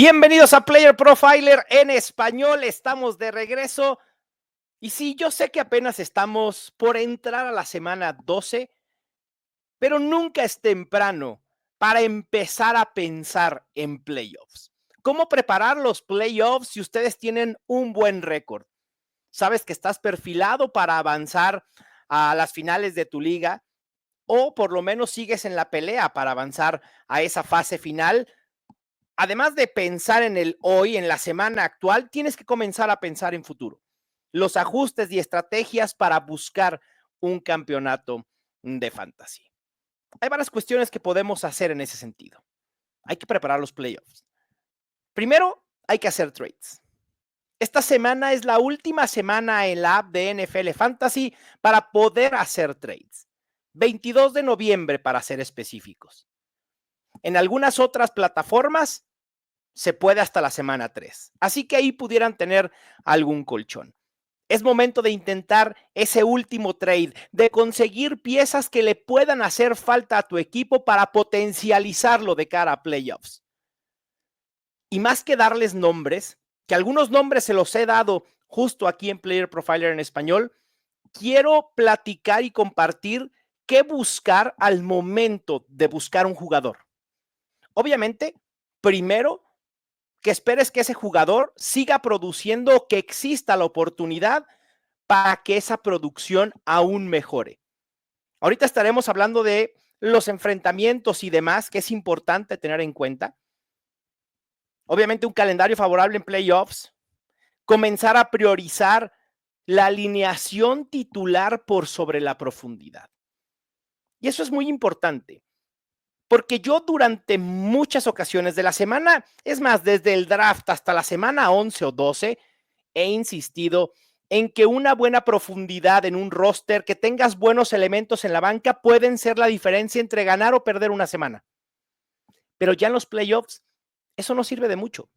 Bienvenidos a Player Profiler en español, estamos de regreso. Y sí, yo sé que apenas estamos por entrar a la semana 12, pero nunca es temprano para empezar a pensar en playoffs. ¿Cómo preparar los playoffs si ustedes tienen un buen récord? Sabes que estás perfilado para avanzar a las finales de tu liga o por lo menos sigues en la pelea para avanzar a esa fase final. Además de pensar en el hoy, en la semana actual, tienes que comenzar a pensar en futuro. Los ajustes y estrategias para buscar un campeonato de fantasy. Hay varias cuestiones que podemos hacer en ese sentido. Hay que preparar los playoffs. Primero, hay que hacer trades. Esta semana es la última semana en la app de NFL Fantasy para poder hacer trades. 22 de noviembre para ser específicos. En algunas otras plataformas se puede hasta la semana 3. Así que ahí pudieran tener algún colchón. Es momento de intentar ese último trade, de conseguir piezas que le puedan hacer falta a tu equipo para potencializarlo de cara a playoffs. Y más que darles nombres, que algunos nombres se los he dado justo aquí en Player Profiler en español, quiero platicar y compartir qué buscar al momento de buscar un jugador. Obviamente, primero, que esperes que ese jugador siga produciendo, que exista la oportunidad para que esa producción aún mejore. Ahorita estaremos hablando de los enfrentamientos y demás, que es importante tener en cuenta. Obviamente un calendario favorable en playoffs, comenzar a priorizar la alineación titular por sobre la profundidad. Y eso es muy importante. Porque yo durante muchas ocasiones de la semana, es más, desde el draft hasta la semana 11 o 12, he insistido en que una buena profundidad en un roster, que tengas buenos elementos en la banca, pueden ser la diferencia entre ganar o perder una semana. Pero ya en los playoffs, eso no sirve de mucho.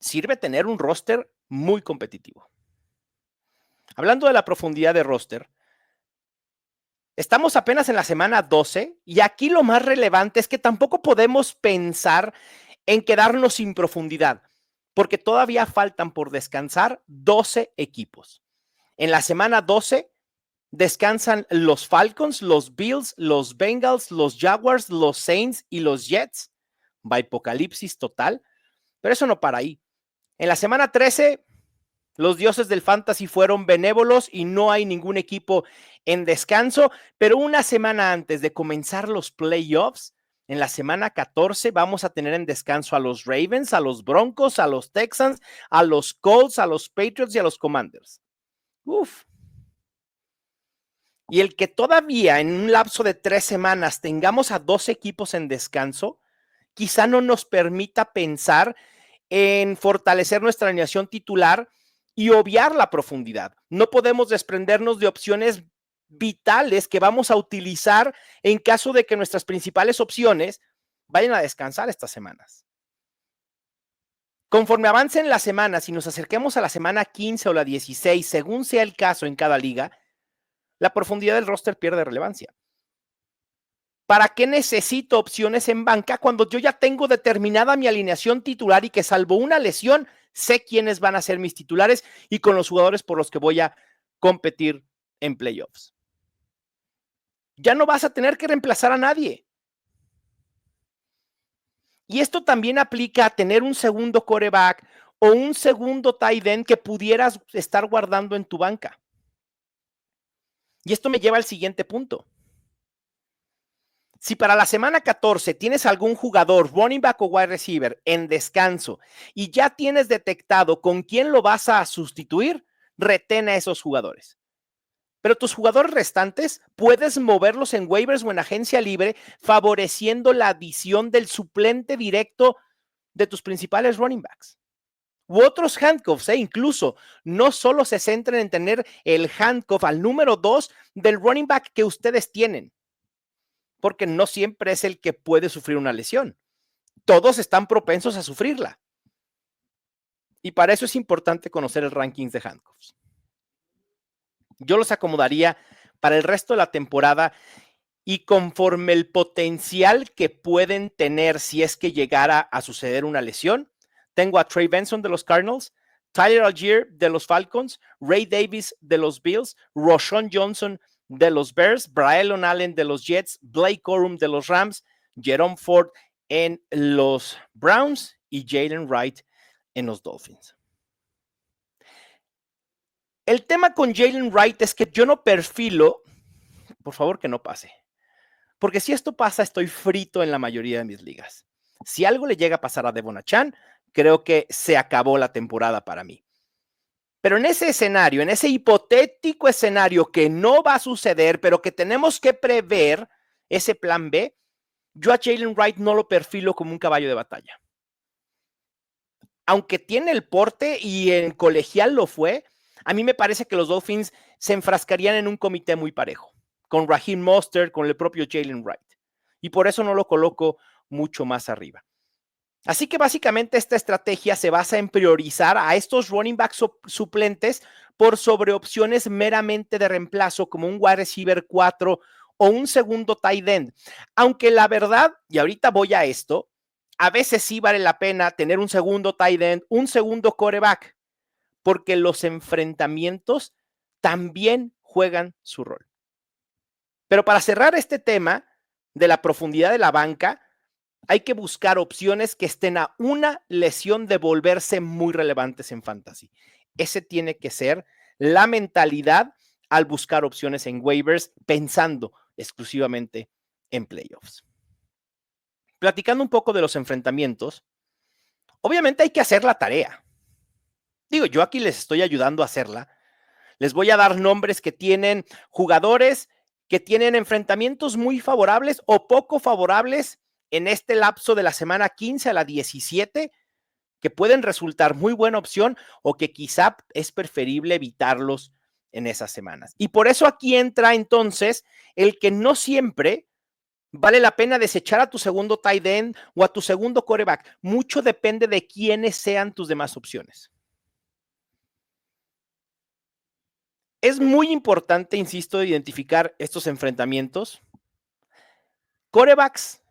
Sirve tener un roster muy competitivo. Hablando de la profundidad de roster, estamos apenas en la semana 12 y aquí lo más relevante es que tampoco podemos pensar en quedarnos sin profundidad, porque todavía faltan por descansar 12 equipos. En la semana 12 descansan los Falcons, los Bills, los Bengals, los Jaguars, los Saints y los Jets. Va apocalipsis total, pero eso no para ahí. En la semana 13, los dioses del fantasy fueron benévolos y no hay ningún equipo en descanso, pero una semana antes de comenzar los playoffs, en la semana 14 vamos a tener en descanso a los Ravens, a los Broncos, a los Texans, a los Colts, a los Patriots y a los Commanders. Uf. Y el que todavía en un lapso de 3 semanas tengamos a 2 equipos en descanso, quizá no nos permita pensar en fortalecer nuestra alineación titular y obviar la profundidad. No podemos desprendernos de opciones vitales que vamos a utilizar en caso de que nuestras principales opciones vayan a descansar estas semanas. Conforme avancen las semanas y nos acerquemos a la semana 15 o la 16, según sea el caso en cada liga, la profundidad del roster pierde relevancia. ¿Para qué necesito opciones en banca cuando yo ya tengo determinada mi alineación titular y que salvo una lesión, sé quiénes van a ser mis titulares y con los jugadores por los que voy a competir en playoffs? Ya no vas a tener que reemplazar a nadie. Y esto también aplica a tener un segundo quarterback o un segundo tight end que pudieras estar guardando en tu banca. Y esto me lleva al siguiente punto. Si para la semana 14 tienes algún jugador, running back o wide receiver, en descanso y ya tienes detectado con quién lo vas a sustituir, retén a esos jugadores. Pero tus jugadores restantes puedes moverlos en waivers o en agencia libre, favoreciendo la adición del suplente directo de tus principales running backs. U otros handcuffs, incluso no solo se centren en tener el handcuff al número 2 del running back que ustedes tienen, porque no siempre es el que puede sufrir una lesión. Todos están propensos a sufrirla. Y para eso es importante conocer el ranking de handcuffs. Yo los acomodaría para el resto de la temporada y conforme el potencial que pueden tener si es que llegara a suceder una lesión, tengo a Trey Benson de los Cardinals, Tyler Algier de los Falcons, Ray Davis de los Bills, Roschon Johnson de los Bears, Braelon Allen de los Jets, Blake Corum de los Rams, Jerome Ford en los Browns y Jalen Wright en los Dolphins. El tema con Jalen Wright es que yo no perfilo, por favor que no pase, porque si esto pasa estoy frito en la mayoría de mis ligas. Si algo le llega a pasar a Devon Achane, creo que se acabó la temporada para mí. Pero en ese escenario, en ese hipotético escenario que no va a suceder, pero que tenemos que prever, ese plan B, yo a Jalen Wright no lo perfilo como un caballo de batalla. Aunque tiene el porte y en colegial lo fue, a mí me parece que los Dolphins se enfrascarían en un comité muy parejo, con Raheem Mostert, con el propio Jalen Wright. Y por eso no lo coloco mucho más arriba. Así que básicamente esta estrategia se basa en priorizar a estos running backs suplentes por sobre opciones meramente de reemplazo como un wide receiver 4 o un segundo tight end. Aunque la verdad, y ahorita voy a esto, a veces sí vale la pena tener un segundo tight end, un segundo quarterback, porque los enfrentamientos también juegan su rol. Pero para cerrar este tema de la profundidad de la banca, hay que buscar opciones que estén a una lesión de volverse muy relevantes en fantasy. Ese tiene que ser la mentalidad al buscar opciones en waivers pensando exclusivamente en playoffs. Platicando un poco de los enfrentamientos, obviamente hay que hacer la tarea. Digo, yo aquí les estoy ayudando a hacerla. Les voy a dar nombres que tienen jugadores que tienen enfrentamientos muy favorables o poco favorables en este lapso de la semana 15 a la 17, que pueden resultar muy buena opción o que quizá es preferible evitarlos en esas semanas. Y por eso aquí entra entonces el que no siempre vale la pena desechar a tu segundo tight end o a tu segundo quarterback. Mucho depende de quiénes sean tus demás opciones. Es muy importante, insisto, identificar estos enfrentamientos. Quarterbacks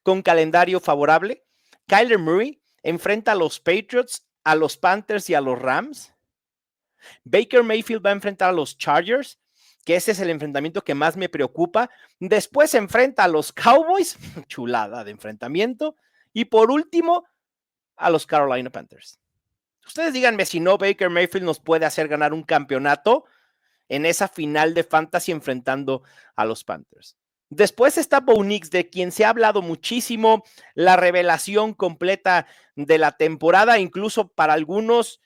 con calendario favorable. Kyler Murray enfrenta a los Patriots, a los Panthers y a los Rams. Baker Mayfield va a enfrentar a los Chargers, que ese es el enfrentamiento que más me preocupa. Después se enfrenta a los Cowboys, chulada de enfrentamiento. Y por último, a los Carolina Panthers. Ustedes díganme si no Baker Mayfield nos puede hacer ganar un campeonato en esa final de fantasy enfrentando a los Panthers. Después está Bo Nix, de quien se ha hablado muchísimo, la revelación completa de la temporada, incluso para algunos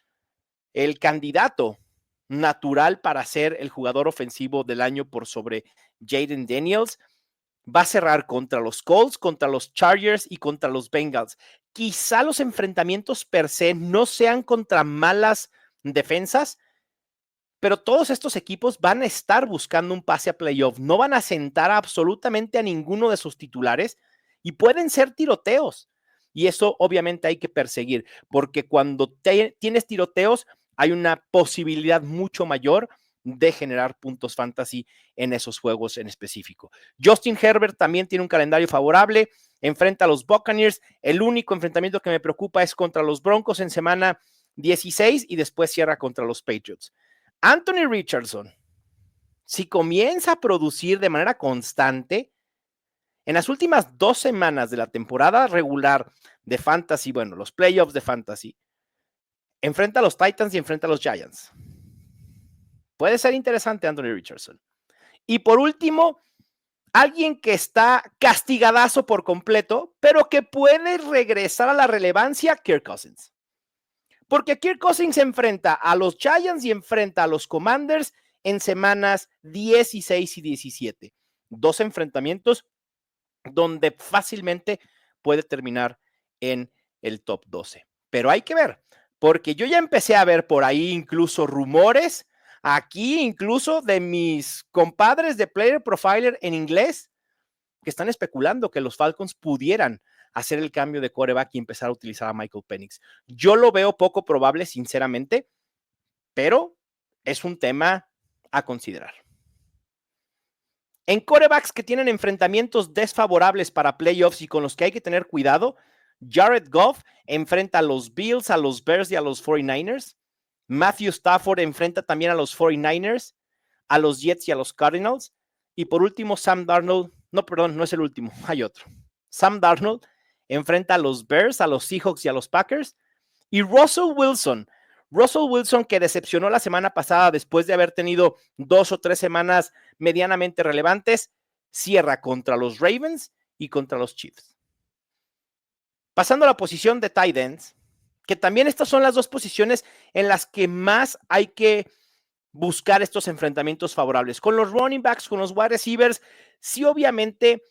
el candidato natural para ser el jugador ofensivo del año por sobre Jaden Daniels. Va a cerrar contra los Colts, contra los Chargers y contra los Bengals. Quizá los enfrentamientos per se no sean contra malas defensas, pero todos estos equipos van a estar buscando un pase a playoff, no van a sentar absolutamente a ninguno de sus titulares y pueden ser tiroteos. Y eso obviamente hay que perseguir, porque cuando tienes tiroteos hay una posibilidad mucho mayor de generar puntos fantasy en esos juegos en específico. Justin Herbert también tiene un calendario favorable, enfrenta a los Buccaneers. El único enfrentamiento que me preocupa es contra los Broncos en semana 16 y después cierra contra los Patriots. Anthony Richardson, si comienza a producir de manera constante, en las últimas 2 semanas de la temporada regular de Fantasy, bueno, los playoffs de Fantasy, enfrenta a los Titans y enfrenta a los Giants. Puede ser interesante Anthony Richardson. Y por último, alguien que está castigadazo por completo, pero que puede regresar a la relevancia, Kirk Cousins. Porque Kirk Cousins se enfrenta a los Giants y enfrenta a los Commanders en semanas 16 y 17. 2 enfrentamientos donde fácilmente puede terminar en el top 12. Pero hay que ver, porque yo ya empecé a ver por ahí incluso rumores, aquí incluso de mis compadres de Player Profiler en inglés, que están especulando que los Falcons pudieran hacer el cambio de quarterback y empezar a utilizar a Michael Penix. Yo lo veo poco probable, sinceramente, pero es un tema a considerar. En quarterbacks que tienen enfrentamientos desfavorables para playoffs y con los que hay que tener cuidado, Jared Goff enfrenta a los Bills, a los Bears y a los 49ers. Matthew Stafford enfrenta también a los 49ers, a los Jets y a los Cardinals. Y por último, Sam Darnold, no, perdón, no es el último, hay otro. Sam Darnold enfrenta a los Bears, a los Seahawks y a los Packers. Y Russell Wilson que decepcionó la semana pasada después de haber tenido 2 o 3 semanas medianamente relevantes, cierra contra los Ravens y contra los Chiefs. Pasando a la posición de tight ends, que también estas son las dos posiciones en las que más hay que buscar estos enfrentamientos favorables. Con los running backs, con los wide receivers, sí obviamente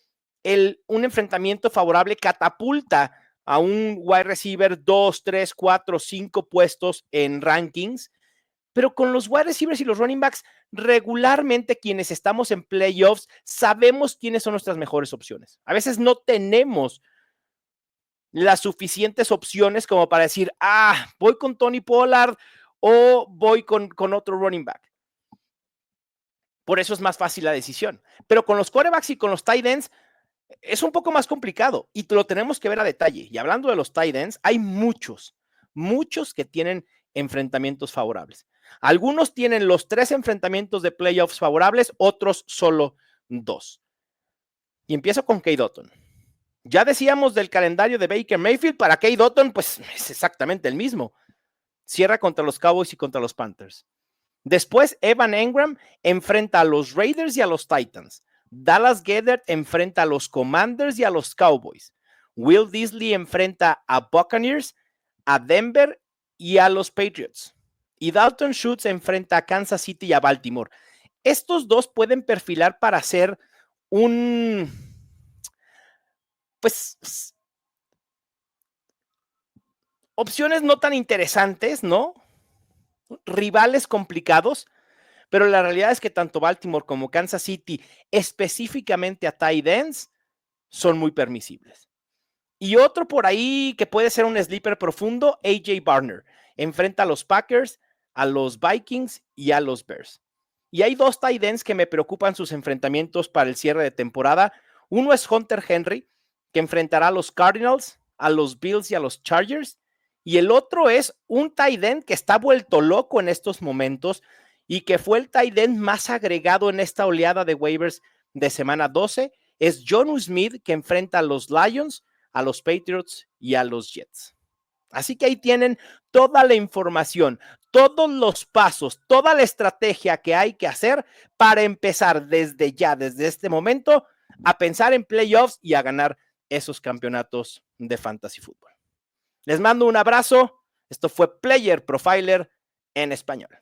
un enfrentamiento favorable catapulta a un wide receiver 2, 3, 4, 5 puestos en rankings, pero con los wide receivers y los running backs, regularmente quienes estamos en playoffs sabemos quiénes son nuestras mejores opciones. A veces no tenemos las suficientes opciones como para decir, voy con Tony Pollard o voy con otro running back. Por eso es más fácil la decisión. Pero con los quarterbacks y con los tight ends es un poco más complicado y lo tenemos que ver a detalle. Y hablando de los tight ends, hay muchos que tienen enfrentamientos favorables. Algunos tienen los 3 enfrentamientos de playoffs favorables, otros solo 2. Y empiezo con Cade Otton. Ya decíamos del calendario de Baker Mayfield, para Cade Otton, pues es exactamente el mismo. Cierra contra los Cowboys y contra los Panthers. Después, Evan Engram enfrenta a los Raiders y a los Titans. Dallas Goedert enfrenta a los Commanders y a los Cowboys. Will Disley enfrenta a Buccaneers, a Denver y a los Patriots. Y Dalton Schultz enfrenta a Kansas City y a Baltimore. Estos dos pueden perfilar para ser opciones no tan interesantes, ¿no? Rivales complicados, pero la realidad es que tanto Baltimore como Kansas City, específicamente a tight ends, son muy permisibles. Y otro por ahí que puede ser un sleeper profundo, AJ Barner. Enfrenta a los Packers, a los Vikings y a los Bears. Y hay 2 tight ends que me preocupan sus enfrentamientos para el cierre de temporada. Uno es Hunter Henry, que enfrentará a los Cardinals, a los Bills y a los Chargers. Y el otro es un tight end que está vuelto loco en estos momentos y que fue el tight end más agregado en esta oleada de waivers de semana 12. Es Jonnu Smith, que enfrenta a los Lions, a los Patriots y a los Jets. Así que ahí tienen toda la información, todos los pasos, toda la estrategia que hay que hacer para empezar desde ya, desde este momento, a pensar en playoffs y a ganar esos campeonatos de fantasy fútbol. Les mando un abrazo. Esto fue Player Profiler en español.